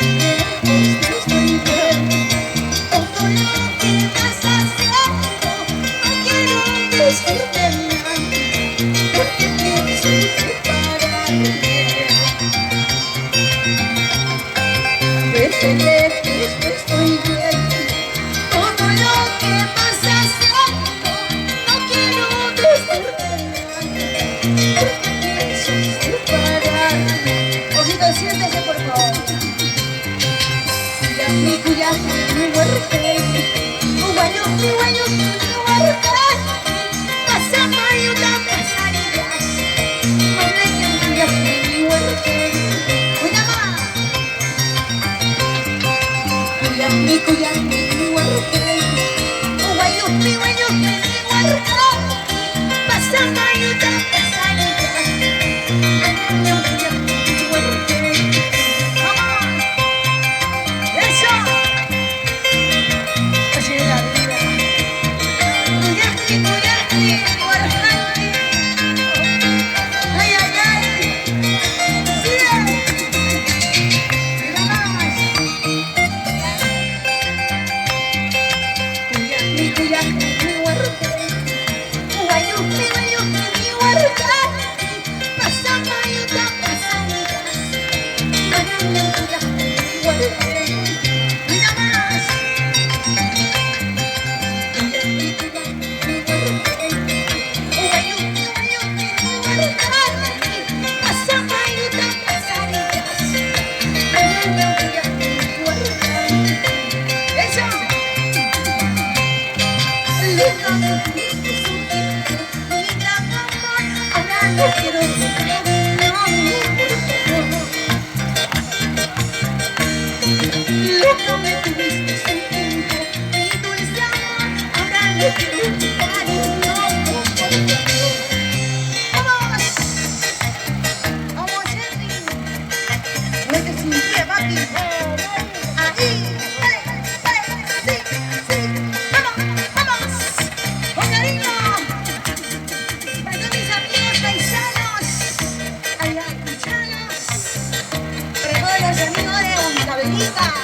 lejos te estoy viendo. Todo lo que vas haciendo, no quiero decirte nada, porque pienso separarme. Desde lejos te estoy viendo. Todo lo que vas haciendo, no quiero decirte nada, porque pienso separarme. Ojito, siéntese por favor. Cuya, mi huerte, mi huerte, pasando y una pasarías, cuya, mi huerte, una más. Cuya, mi huerte, mi huerte, pasando y una pasarías, cuya, mi huerte. No quiero loco me tuviste un tiempo, mi dulce amor, ahora no quiero estar en loco por tu amor. Vamos, Henry, muerte sin pie, papi. Ahí, sí, vamos, con cariño. Para todos mis amigos paisanos, allá paisanos, para todos los amigos de Huancavelica.